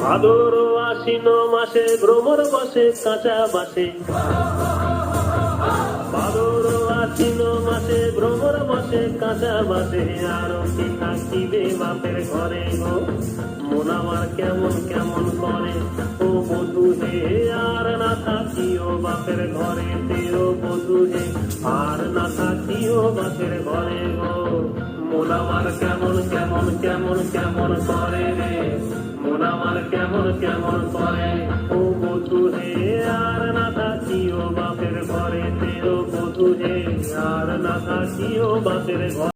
ভাদর আশ্বিন মাসে ভ্রমর বসে কাঁচা বাসে, ভাদর আশ্বিন মাসে ভ্রমর বসে কাঁচা বাসে। আরো কি থাকিবে বাপের ঘরে গো, মন আমার কেমন কেমন করে ও বধূ হে। আর না থাকিও বাপের ঘরে তেও বধূ হে, আর না থাকিও বাপের ঘরে গো। মন আমার কেমন কেমন কেমন কেমন করে রে, মন আমার কেমন কেমন করে ও বধূ হে। আর না থাকিও বাপের ঘরে তেও বধূ হে, আর না থাকিও বাপের ঘরে।